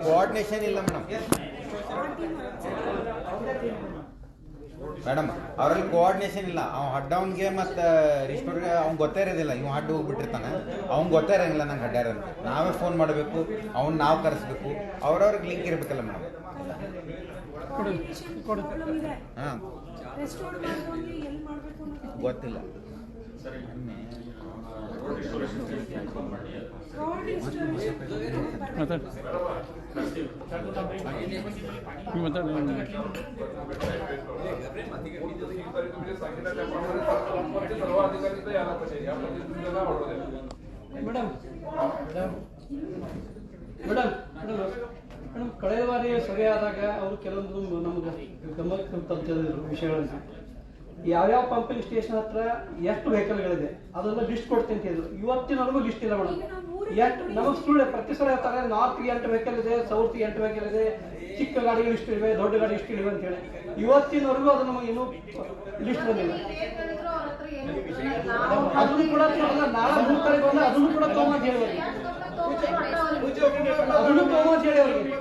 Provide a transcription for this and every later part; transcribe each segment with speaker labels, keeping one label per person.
Speaker 1: Coordination ಇಲ್ಲ madam ಅವರಲ್ಲಿ coordination ಇಲ್ಲ. ಅವ್ನು ಹಡ್ಡವನ್ಗೆ ಮತ್ತು ರಿಸ್ಟೋರ್ಗೆ ಅವ್ನು ಗೊತ್ತೇ ಇರೋದಿಲ್ಲ. ಇವ್ ಹಡ್ಡು ಹೋಗ್ಬಿಟ್ಟಿರ್ತಾನೆ, ಅವ್ನು ಗೊತ್ತೇ ಇರೋಂಗಿಲ್ಲ ನಂಗೆ ಹಡ್ಡ್ಯಾರ ಅಂತ. ನಾವೇ ಫೋನ್ ಮಾಡಬೇಕು, ಅವ್ನು ನಾವು ಕರೆಸ್ಬೇಕು, ಅವ್ರವ್ರಿಗೆ ಲಿಂಕ್ ಇರಬೇಕಲ್ಲ ಮೇಡಮ್. ಹಾಂ ಗೊತ್ತಿಲ್ಲ.
Speaker 2: ಮೇಡಮ್ ಕಳೆದ ಬಾರಿ ಸಭೆ ಆದಾಗ ಅವರು ಕೆಲವೊಂದು ನಮ್ಗೆ ಗಮನಕ್ಕೆ ತಂದಿದ್ರು ವಿಷಯಗಳನ್ನ. ಯಾವ್ಯಾವ ಪಂಪಿಂಗ್ ಸ್ಟೇಷನ್ ಹತ್ರ ಎಷ್ಟು ವೆಹಿಕಲ್ಗಳಿದೆ ಅದೆಲ್ಲ ಲಿಸ್ಟ್ ಕೊಡ್ತೀನಿ ಅಂತ ಹೇಳಿದ್ರು. ಇವತ್ತಿನವರೆಗೂ ಲಿಸ್ಟ್ ಇಲ್ಲ ಮೇಡಮ್. ಎಷ್ಟು ನಮಗೆ ಸುಳ್ಳು ಪ್ರತಿ ಸಲ ಹೇಳ್ತಾರೆ, ನಾರ್ತ್ಗೆ 8 ವೆಹಿಕಲ್ ಇದೆ, ಸೌತ್ಗೆ 8 ವೆಹಿಕಲ್ ಇದೆ, ಚಿಕ್ಕ ಗಾಡಿಗಳು ಇಷ್ಟು ಇವೆ, ದೊಡ್ಡ ಗಾಡಿ ಇಷ್ಟು ಇವೆ ಅಂತ ಹೇಳಿ ಇವತ್ತಿನವರೆಗೂ ಅದು ನಮಗೆ ಇನ್ನೂ ಲಿಸ್ಟ್ ಬಂದಿಲ್ಲ. ಅದನ್ನು ಕೂಡ ನಾಳೆ 3 ತಾರೀಕು ಬಂದ್ರೆ ಅದನ್ನು ಕೂಡ ತಗೊಂಡ್ ಹೇಳಿ ಅದನ್ನು ತಗೊಂಡ್ ಹೇಳಿ ಅವ್ರಿಗೆ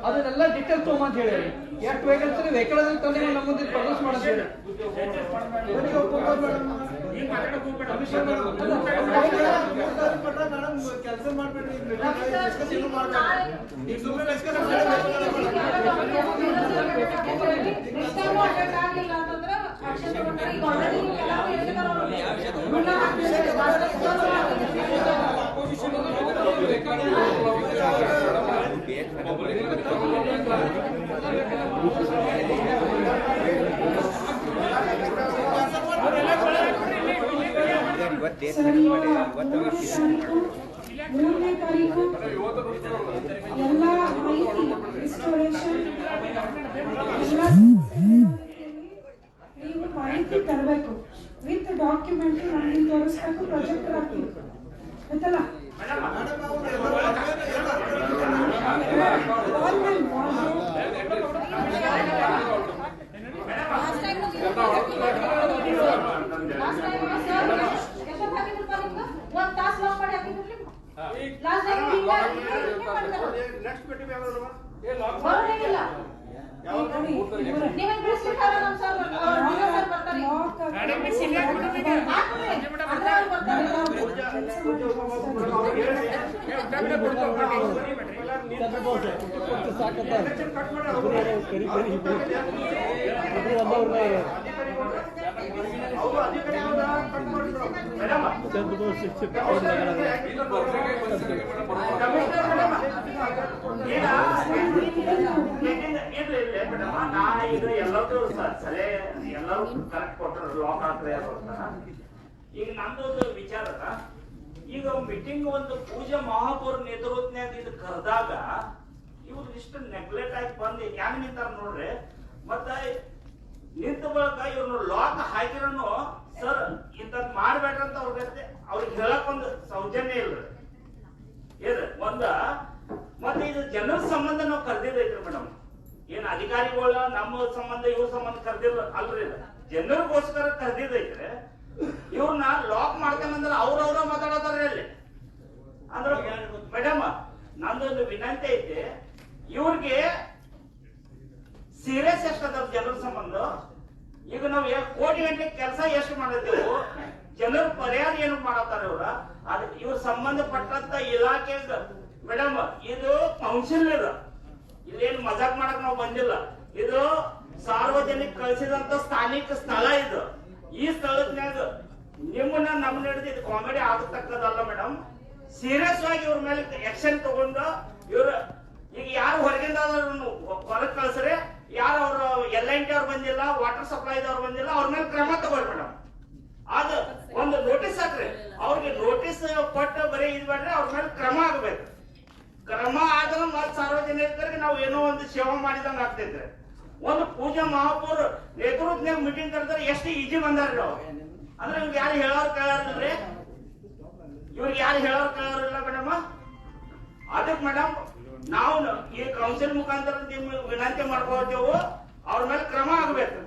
Speaker 2: ಅದನ್ನೆಲ್ಲ ಡಿಟೇಲ್ ತಗೊಂಡ್ ಹೇಳಿ ಎಷ್ಟು ವೆಹಿಕಲ್ಸ್ ವೆಹಿಕಲ್ ತಂದೆ ನಮ್ಮ ಮುಂದೆ ಪ್ರೊಡ್ಯೂಸ್ ಮಾಡೋದು ಹೇಳಿ.
Speaker 3: ಕೆಲಸ ಮಾಡ್ಬೇಡಿ
Speaker 4: ಮೂರನೇ ತಾರೀಕು ಎಲ್ಲ ನೀವು ಮಾಹಿತಿ ತರಬೇಕು ವಿತ್ ಡಾಕ್ಯುಮೆಂಟ್ ನಮಗೆ ತೋರಿಸ್ಬೇಕು, ಪ್ರೊಜೆಕ್ಟರ್ ಹಾಕ್ಬೇಕು ಗೊತ್ತಲ್ಲ.
Speaker 5: ಎಲ್ಲರೂ ಕರೆಕ್ಟ್ ಕೊಟ್ಟರು ಲಾಕ್ ಆಗ್ತದೆ. ಈಗ ನಮ್ದೊಂದು ವಿಚಾರ, ಈಗ ಮೀಟಿಂಗ್ ಒಂದು ಪೂಜಾ ಮಹಾಪೌರ್ ನೇತೃತ್ವನ್ಯಾಗ ಇದು ಕರೆದಾಗ ಇವ್ರು ಇಷ್ಟು ನೆಗ್ಲೆಕ್ಟ್ ಆಗಿ ಬಂದು ಹೆಂಗ್ ನಿಂತಾರ ನೋಡ್ರಿ. ಮತ್ತ ನಿಂತ ಬಳಕ ಇವ್ರನ್ನ ಲಾಕ್ ಹಾಕಿರನು ಸರ್ ಇಂಥದ್ ಮಾಡ್ಬೇಡ್ರಿ ಅಂತ ಅವ್ರಿಗೆ ಹೇಳಕ್ ಒಂದು ಸೌಜನ್ಯ ಇಲ್ರಿ. ಏನ್ ಒಂದ ಮತ್ತೆ ಇದು ಜನರ ಸಂಬಂಧ ನಾವು ಕರೆದಿದ್ದೈತ್ರಿ ಮೇಡಮ್. ಏನ್ ಅಧಿಕಾರಿಗಳ ನಮ್ಮ ಸಂಬಂಧ ಇವ್ರ ಸಂಬಂಧ ಕರೆದಿಲ್ಲ ಅಲ್ರಿ, ಜನರಿಗೋಸ್ಕರ ಕರೆದಿದ್ದೈತ್ರಿ. ಇವ್ರನ್ನ ಲಾಕ್ ಮಾಡ್ಕೊಂಡ್ರೆ ಅವ್ರವ್ರ ಮಾತಾಡತಾರ ಅಲ್ಲಿ ಅಂದ್ರ ಮೇಡಮ್. ನಂದೊಂದು ವಿನಂತಿ ಐತಿ, ಇವ್ರಿಗೆ ಸೀರಿಯಸ್ ಎಷ್ಟದ ಜನರ ಸಂಬಂಧ. ಈಗ ನಾವು ಕೋಟಿ ಗಂಟೆ ಕೆಲಸ ಎಷ್ಟು ಮಾಡಿದೆವು, ಜನರ ಪರಿಹಾರ ಏನು ಮಾಡತ್ತಾರ ಇವ್ರ. ಅದಕ್ಕೆ ಇವ್ರ ಸಂಬಂಧಪಟ್ಟಂತ ಇಲಾಖೆ ಮೇಡಮ್ ಇದು ಕೌನ್ಸಿಲ್ ಇದು, ಇಲ್ಲೇನು ಮಜಾಕ್ ಮಾಡಕ್ ನಾವು ಬಂದಿಲ್ಲ. ಇದು ಸಾರ್ವಜನಿಕ ಕಳಿಸಿದಂತ ಸ್ಥಾನಿಕ ಸ್ಥಳ ಇದು. ಈ ಸ್ಥಳದ್ನಾಗ ನಿಮ್ಮನ್ನ ನಮ್ಮ ನಡೆದು ಇದು ಕಾಮಿಡಿ ಆಗತಕ್ಕದಲ್ಲ ಮೇಡಮ್. ಸೀರಿಯಸ್ ಆಗಿ ಇವ್ರ ಮೇಲೆ ಆಕ್ಷನ್ ತಗೊಂಡು ಇವ್ರ ಈಗ ಯಾರು ಹೊರಗಿಂದ ಹೊರಗೆ ಕಳ್ಸ್ರೆ, ಯಾರು ಅವ್ರ LNT ಅವ್ರು ಬಂದಿಲ್ಲ, ವಾಟರ್ ಸಪ್ಲೈದವ್ರು ಬಂದಿಲ್ಲ, ಅವ್ರ ಮೇಲೆ ಕ್ರಮ ತಗೋರಿ ಮೇಡಮ್. ಅದ ಒಂದು ನೋಟಿಸ್ ಹಾಕ್ರಿ ಅವ್ರಿಗೆ. ನೋಟಿಸ್ ಕೊಟ್ಟು ಬರೀ ಇದ್ ಮಾಡ್ರಿ, ಅವ್ರ ಮೇಲೆ ಕ್ರಮ ಆಗ್ಬೇಕು. ಕ್ರಮ ಆದ್ರೆ ಮತ್ ಸಾರ್ವಜನಿಕರಿಗೆ ನಾವು ಏನೋ ಒಂದು ಸೇವೆ ಮಾಡಿದಂಗ ಆಗ್ತೈತ್ರಿ. ಒಂದು ಪೂಜಾ ಮಹಾಪೌರ್ ನೇತೃತ್ವದಾಗ ಮೀಟಿಂಗ್ ಕರೆದ್ರೆ ಎಷ್ಟು ಈಜಿ ಬಂದಾರ್ರಿ ಅವ್ರು. ಅಂದ್ರೆ ಇವ್ರಿಗೆ ಯಾರು ಹೇಳೋರು ಕೇಳಾರಿಲ್ರಿ, ಇವ್ರಿಗೆ ಯಾರು ಹೇಳೋರು ಕೇಳೋರಿಲ್ಲ ಮೇಡಮ್. ಅದಕ್ಕೆ ಮೇಡಮ್ ನಾವು ಈ ಕೌನ್ಸಿಲ್ ಮುಖಾಂತರ ನಿಮ್ಗೆ ವಿನಂತಿ ಮಾಡ್ಕೊಳ್ತೇವು, ಅವ್ರ ಮೇಲೆ ಕ್ರಮ ಆಗ್ಬೇಕು.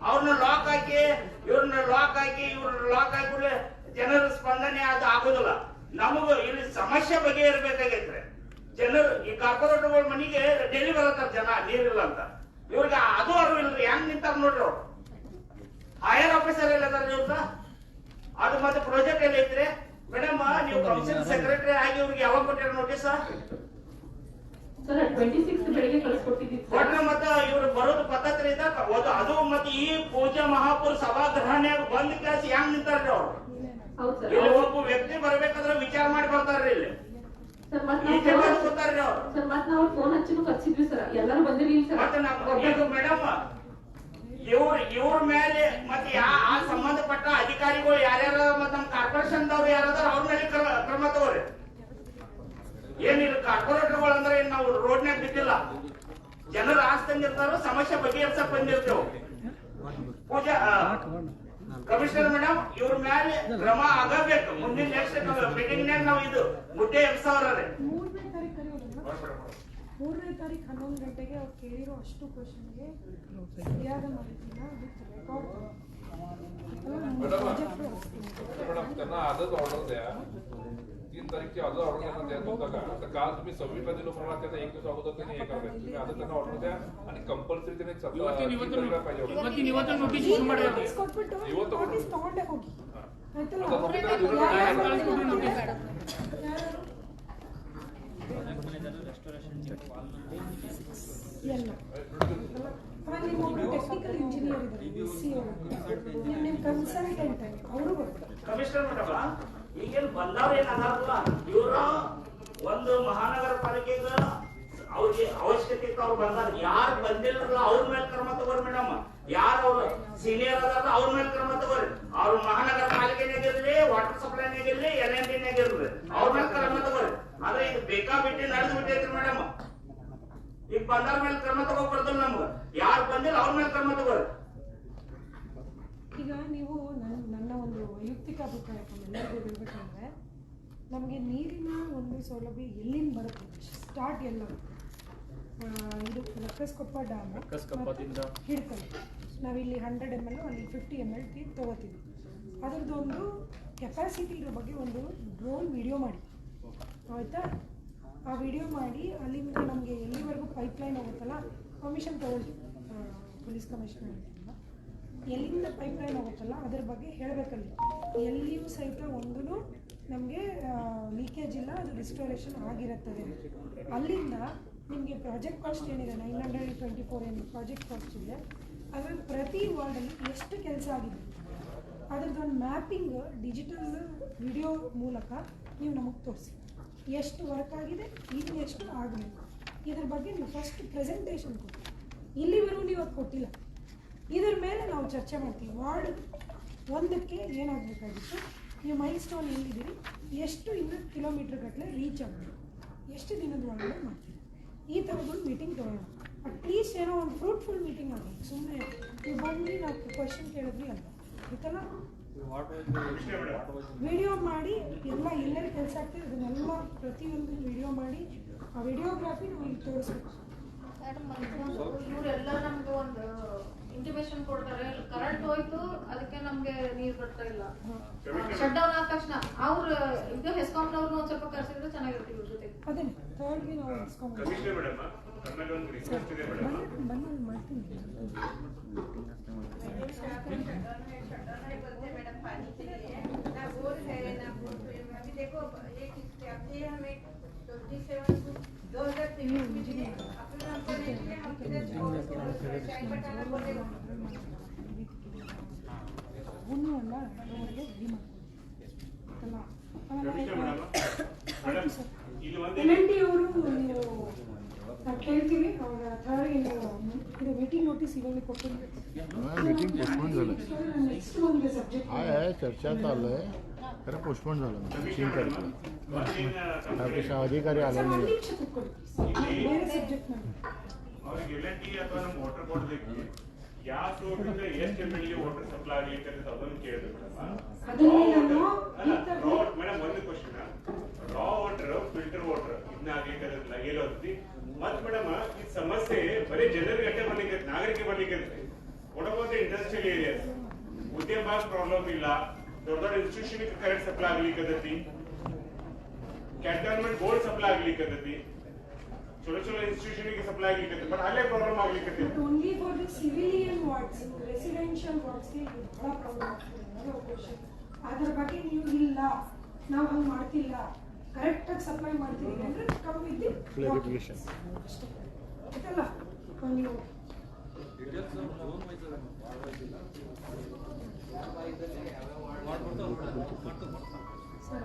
Speaker 5: ಅವ್ರನ್ನ ಲಾಕ್ ಹಾಕಿ ಇವ್ರನ್ನ ಲಾಕ್ ಹಾಕಿ ಜನರ ಸ್ಪಂದನೆ ಅದು ಆಗೋದಿಲ್ಲ. ನಮಗ ಇಲ್ಲಿ ಸಮಸ್ಯೆ ಬಗ್ಗೆ ಇರ್ಬೇಕಾಗೈತ್ರಿ. ಜನರು ಈ ಕಾರ್ಪೊರೇಟರ್ಗಳ ಮನೆಗೆ ಡೈಲಿ ಬರತ್ತಾರ ಜನ ನೀರಿಲ್ಲ ಅಂತ. ಇವ್ರಿಗೆ ಅದು ಅರಿವು ಇಲ್ರಿ, ಹೆಂಗ್ ನಿಂತಾರ ನೋಡ್ರಿ ಅವ್ರು. ಹೈಯರ್ ಆಫೀಸರ್ ಎಲ್ಲ ಅದಾರ ಇವ್ರ. ಅದು ಮತ್ತೆ ಪ್ರಾಜೆಕ್ಟ್ ಎಲ್ಲ ಐತ್ರಿ ಮೇಡಮ್. ನೀವು ಕೌನ್ಸಿಲ್ ಸೆಕ್ರೆಟರಿ ಆಗಿ ಇವ್ರಿಗೆ ಯಾವಾಗ ಕೊಟ್ಟಿರ ನೋಟಿಸ್?
Speaker 3: ಸರ್ 26 ಬೆಳಿಗ್ಗೆ ಕಳಿಸ್ಕೊಟ್ಟಿದ್ದೀವಿ
Speaker 5: ಕೊಟ್ರೆ ಮತ್ತೆ ಇವ್ರು ಬರೋದು ಪದ್ಧತಿ ಇದೆ ಅದು. ಮತ್ತೆ ಈ ಪೂಜಾ ಮಹಾಪುರ ಸಭಾಗ್ರಹಣ್ಯಾಗ ಬಂದ್ ಕೆಲಸ ಹೆಂಗ್ ನಿಂತಾರ್ರಿ ಅವ್ರು?
Speaker 3: ಹೌದು ಸರ್.
Speaker 5: ಇಲ್ಲಿ ಒಬ್ಬ ವ್ಯಕ್ತಿ ಬರ್ಬೇಕಾದ್ರೆ ವಿಚಾರ ಮಾಡಿ ಬರ್ತಾರ್ರಿ ಇಲ್ಲಿ.
Speaker 3: ಸರ್ ಮತ್ತೆ
Speaker 5: ಈ ಜನ ಗೊತ್ತಾರ್ರಿ ಅವ್ರು.
Speaker 3: ಸರ್ ಮತ್ತೆ ನಾವು ಫೋನ್ ಹಚ್ಚಿನೂ ಕರ್ಸಿದ್ವಿ ಸರ್, ಎಲ್ಲರೂ ಬಂದಿರ್ಲಿಲ್ಲ ಸರ್.
Speaker 5: ಮತ್ತೆ ನಾವು ಮೇಡಮ್ ಇವ್ರ ಮೇಲೆ ಮತ್ತೆ ಆ ಸಂಬಂಧಪಟ್ಟ ಅಧಿಕಾರಿಗಳು ಯಾರ್ಯಾರ ಮತ್ತೆ ನಮ್ಮ ಕಾರ್ಪೊರೇಷನ್ ದವ್ರು ಯಾರದಾರ ಅವ್ರ ಮೇಲೆ ಕ್ರಮ ತಗೋರಿ. ಏನಿಲ್ಲ ಕಾರ್ಪೊರೇಟರ್ಗಳು ಅಂದ್ರೆ ನಾವು ರೋಡ್ನ್ಯಾಗ ಬಿದ್ದಿಲ್ಲ, ಜನರ ಆಸ್ತಿ ತಂದಿರ್ತಾರೋ ಸಮಸ್ಯೆ ಬಗೆಹರಿಸಕ್ ಬಂದಿರ್ತೇವೆ. ಪೂಜಾ ಕಮಿಷನರ್ ಮೇಡಮ್ ಇವ್ರ ಮೇಲೆ ಕ್ರಮ ಆಗಬೇಕು. ಮುಂದಿನ ನೆಕ್ಸ್ಟ್ ಮೀಟಿಂಗ್ ನಾಗ ನಾವು ಇದು ಮುದ್ದೆ ಎಬ್ಸವ್ರೆ.
Speaker 4: 3ನೇ ತಾರೀಕು ಕರೆಯೋದಲ್ಲ, 3ನೇ ತಾರೀಕು 11 ಗಂಟೆಗೆ ಅವ್ರು ಕೇಳಿರೋ ಅಷ್ಟು ಕ್ವಶನ್ಗೆ ಸರಿಯಾದ ಮಾಹಿತಿನ ವಿತ್ ರೆಕಾರ್ಡ್
Speaker 6: त्यांना आजच ऑर्डर द्या. 3 तारीखची आज ऑर्डर त्यांना द्या तुमचा आता काल तुम्ही 26 ला दिलो म्हणला त्याचा 1 दिवस अगोदर त्यांनी हे करायचं. तुम्ही आज त्यांना ऑर्डर द्या आणि कंपल्सरी त्यांनी
Speaker 4: ನೋಟಿಸ್ ಕೊಟ್ಬಿಟ್ಟು ನೋಟಿಸ್ ತಗೊಂಡೇ ಹೋಗಿ ಆಯ್ತಲ್ಲ. ಎಲ್ಲ ಆಮೇಲೆ ನಿಮ್ಮೊಬ್ರು ಟೆಕ್ನಿಕಲ್ ಇಂಜಿನಿಯರ್ ಇದ್ದಾರೆ, ನಿಮ್ಮ ಕನ್ಸಲ್ಟೆಂಟ್ ಅವರು ಬರ್ತಾರೆ.
Speaker 5: ಕಮಿಷನರ್ ಮೇಡಮ್ ಈಗೇನು ಬಂದವ್ರು ಏನಾಗಲ್ಲ, ಇವ್ರ ಒಂದು ಮಹಾನಗರ ಪಾಲಿಕೆಗ ಅವ್ರಿಗೆ ಅವಶ್ಯಕತೆ ಇತ್ತು, ಅವ್ರು ಬಂದಾರ. ಯಾರು ಬಂದಿಲ್ಲ ಅವ್ರ ಮೇಲೆ ಕ್ರಮ ತಗೋರಿ ಮೇಡಮ್. ಯಾರು ಅವ್ರು ಸೀನಿಯರ್ ಅದಾರ ಅವ್ರ ಮೇಲೆ ಕ್ರಮ ತಗೋರಿ. ಅವ್ರು ಮಹಾನಗರ ಪಾಲಿಕೆನಾಗಿರ್ಲಿ, ವಾಟರ್ ಸಪ್ಲೈನಾಗಿರ್ಲಿ, LNTನಾಗಿರ್ಲಿ ಅವ್ರ ಮೇಲೆ ಕ್ರಮ ತಗೋರಿ. ಆದ್ರೆ ಇದು ಬೇಕಾಬಿಟ್ಟಿ ನಡೆದು ಬಿಟ್ಟೈತ್ರಿ ಮೇಡಮ್. ಈಗ ಬಂದವ್ರ ಮೇಲೆ ಕ್ರಮ ತಗೋಬಾರ್ದು. ನಮ್ಗ ಯಾರು ಬಂದಿಲ್ಲ ಅವ್ರ ಮೇಲೆ ಕ್ರಮ ತಗೋರಿ.
Speaker 4: ಈಗ ನೀವು ನನ್ನ ಒಂದು ವೈಯಕ್ತಿಕ ಅಭಿಪ್ರಾಯ ಎಲ್ಲರಿಗೂ ಹೇಳ್ಬೇಕಂದ್ರೆ, ನಮಗೆ ನೀರಿನ ಒಂದು ಸೌಲಭ್ಯ ಎಲ್ಲಿಂದ ಬರುತ್ತೆ, ಸ್ಟಾರ್ಟ್ ಎಲ್ಲ ಇದು ರಕ್ಕಸ್ಕೊಪ್ಪ ಡ್ಯಾಮು ಹಿಡ್ಕೊಂಡು ನಾವಿಲ್ಲಿ 100 ml ಅಲ್ಲಿ 50 ml ತೊಗೋತೀವಿ. ಅದರದ್ದೊಂದು ಕೆಪಾಸಿಟಿ ಇರೋ ಬಗ್ಗೆ ಒಂದು ಡ್ರೋನ್ ವಿಡಿಯೋ ಮಾಡಿ ಆಯಿತಾ. ಆ ವಿಡಿಯೋ ಮಾಡಿ ಅಲ್ಲಿಂದ ನಮಗೆ ಎಲ್ಲಿವರೆಗೂ ಪೈಪ್ಲೈನ್ ಹೋಗುತ್ತಲ್ಲ, ಪರ್ಮಿಷನ್ ತಗೊಳ್ಳಿ ಪೊಲೀಸ್ ಕಮಿಷನರ್ ಎಲ್ಲಿಂದ ಪೈಪ್ಲೈನ್ ಹೋಗುತ್ತಲ್ಲ ಅದ್ರ ಬಗ್ಗೆ ಹೇಳಬೇಕಲ್ಲಿ. ಎಲ್ಲಿಯೂ ಸಹಿತ ಒಂದು ನಮಗೆ ಲೀಕೇಜ್ ಇಲ್ಲ, ಅದು ರಿಸ್ಟೋರೇಷನ್ ಆಗಿರುತ್ತದೆ. ಅಲ್ಲಿಂದ ನಿಮಗೆ ಪ್ರಾಜೆಕ್ಟ್ ಕಾಸ್ಟ್ ಏನಿದೆ 924 ಏನು ಪ್ರಾಜೆಕ್ಟ್ ಕಾಸ್ಟ್ ಇದೆ, ಅದರಲ್ಲಿ ಪ್ರತಿ ವಾರ್ಡಲ್ಲಿ ಎಷ್ಟು ಕೆಲಸ ಆಗಿದೆ ಅದರದ್ದೊಂದು ಮ್ಯಾಪಿಂಗ್ ಡಿಜಿಟಲ್ ವಿಡಿಯೋ ಮೂಲಕ ನೀವು ನಮಗೆ ತೋರಿಸಿ. ಎಷ್ಟು ವರ್ಕ್ ಆಗಿದೆ, ಇನ್ನು ಎಷ್ಟು ಆಗಬೇಕು, ಇದ್ರ ಬಗ್ಗೆ ನೀವು ಫಸ್ಟ್ ಪ್ರೆಸೆಂಟೇಷನ್ ಕೊಡಿ. ಇಲ್ಲಿವರೆಗೂ ನೀವು ಅದು ಕೊಟ್ಟಿಲ್ಲ. ಇದ್ರ ಮೇಲೆ ನಾವು ಚರ್ಚೆ ಮಾಡ್ತೀವಿ. ವಾರ್ಡ್ 1ಕ್ಕೆ ಏನಾಗಬೇಕಾಗಿತ್ತು, ನೀವು ಮೈಲ್ ಸ್ಟೋನ್ ಎಲ್ಲಿದ್ದೀರಿ, ಎಷ್ಟು ಇನ್ನು ಕಿಲೋಮೀಟ್ರ್ ಗಟ್ಟಲೆ ರೀಚ್ ಆಗಬೇಕು, ಎಷ್ಟು ದಿನದ ಒಳಗಡೆ ಮಾಡ್ತೀವಿ. ಈ ಥರದೊಂದು ಮೀಟಿಂಗ್ ತೊಗೊಳ್ಳೋಣ. ಅಟ್ಲೀಸ್ಟ್ ಏನೋ ಒಂದು ಫ್ರೂಟ್ಫುಲ್ ಮೀಟಿಂಗ್ ಆಗಲಿ. ಸುಮ್ಮನೆ ನೀವು ಬಂದು ನಾವು ಕ್ವಶನ್ ಕೇಳಿದ್ವಿ ಅಲ್ಲ, ಆಯ್ತಲ್ಲ. ವಿಡಿಯೋ ಮಾಡಿ ಎಲ್ಲ ಎಲ್ಲೆಲ್ಲಿ ಕೆಲಸ ಆಗ್ತದೆ ಅದನ್ನೆಲ್ಲ ಪ್ರತಿಯೊಂದು ವಿಡಿಯೋ ಮಾಡಿ ಆ ವಿಡಿಯೋಗ್ರಾಫಿ ನಾವು ಇಲ್ಲಿ ತೋರಿಸ್ಬೇಕು.
Speaker 3: ಇವರೆಲ್ಲ ನಮ್ಗೆ ಒಂದು ಇಂಟಿಮೇಶನ್ ಕೊಡ್ತಾರೆ, ಕರೆಂಟ್ ಹೋಯ್ತು ಅದಕ್ಕೆ ನಮ್ಗೆ ನೀರ್ ಬರ್ತಾ ಇಲ್ಲ, ಶಟ್ ಡೌನ್ ಆದ ತಕ್ಷಣ ಅವ್ರ ಇದು ಹೆಸ್ಕಾಂನವ್ರನ್ನ ಒಂದ್ ಸ್ವಲ್ಪ ಕರ್ಸಿದ್ರೆ ಚೆನ್ನಾಗಿರ್ತೀವಿ ಇವ್ರ ಜೊತೆ.
Speaker 4: ಅದೇ ಥರ್ಡ್ಗೆ ನಾವು ಬಂದು ಮಾಡ್ತೀನಿ. LNT ಅವರು ನಾವು ಕೇಳ್ತೀವಿ, ಅವರ ಥರ್ಡ್ಗೆ ಇದು ಮೀಟಿಂಗ್ ನೋಟಿಸ್ ಇವಾಗ ಕೊಟ್ಟಿದ್ದೀವಿ.
Speaker 7: मीटिंग पोस्टपोन झालं
Speaker 4: ನೆಕ್ಸ್ಟ್ ಒಂದು ಸಬ್ಜೆಕ್ಟ್
Speaker 7: आहे चर्चा चालू आहे खरं पोस्टपोन झालं 3 तारखेला त्यापेक्षा अधिकारी आले
Speaker 4: ಒಂದು
Speaker 7: नाही
Speaker 4: ನಿಮಿಷ ಕೂತ್ಕೊಳ್ಳಿ, ಬೇರೆ ಸಬ್ಜೆಕ್ಟ್ ಮಾಡಿ.
Speaker 8: ಅವ್ರಿಗೆ LNT ಅಥವಾ ನಮ್ಮ ವಾಟರ್ ಬೋರ್ಡ್ ಯಾವ ಸೋರ್ಸಿಂದ ಎಷ್ಟು ML ವಾಟರ್ ಸಪ್ಲೈ ಆಗ್ಲಿಕ್ಕೆ ಅದನ್ನು ಕೇಳಬೇಕು ಮೇಡಮ್. ಒಂದು ಕ್ವಶನ್, ರಾ ವಾಟರ್ ಫಿಲ್ಟರ್ ವಾಟರ್ ಇದನ್ನ ಆಗ್ಲಿಕ್ಕೆ ಹೇಳೋದ್ರಿ. ಮತ್ ಮೇಡಮ್ ಈ ಸಮಸ್ಯೆ ಬರೀ ಜನರಿಗೆ ಅಷ್ಟೇ ಬರ್ಲಿಕ್ಕೆ, ನಾಗರಿಕ ಬರ್ಲಿಕ್ಕೆ what about the industrial areas, ಉದ್ಯಮ ಪ್ರಾಬ್ಲಮ್ ಇಲ್ಲ, ದೊಡ್ಡ ದೊಡ್ಡ ಇನ್ಸ್ಟಿಟ್ಯೂಷನ್ ಕರೆಂಟ್ ಸಪ್ಲೈ ಆಗ್ಲಿಕ್ಕೆ ಕ್ಯಾಂಟೋನ್ಮೆಂಟ್ ಬೋರ್ಡ್ ಸಪ್ಲೈ ಆಗ್ಲಿಕ್ಕತ್ತೈತಿ, ಚಲೋ ಚಲೋ ಇನ್ಸ್ಟಿಟ್ಯೂಷನ್ ಗೆ ಸಪ್ಲೈ ಆಗ್ಲಿಕ್ಕತ್ತೈತಿ, ಬಟ್ ಅಲ್ಲೇ problem ಆಗ್ಲಿಕ್ಕತ್ತೈತಿ.
Speaker 4: But only for the civilian wards, residential wards ಗೆ ಬಹಳ ಪ್ರಾಬ್ಲಮ್ ಆಗ್ತದೆ ಅನ್ನೋ ಕ್ವಶನ್. ಅದರ ಬಗ್ಗೆ ನೀವು ಇಲ್ಲ, ನಾವು ಹಂಗೆ ಮಾಡ್ತಿಲ್ಲ, ಕರೆಕ್ಟ್ ಆಗಿ ಸಪ್ಲೈ ಮಾಡ್ತೀವಿ ಅಂದ್ರೆ ಕಮ್ಮಿ ಇದ್ದು
Speaker 7: Clarification.
Speaker 4: ಅಷ್ಟೇ ಆಯ್ತಲ್ಲ. ನೀವು ಸರ್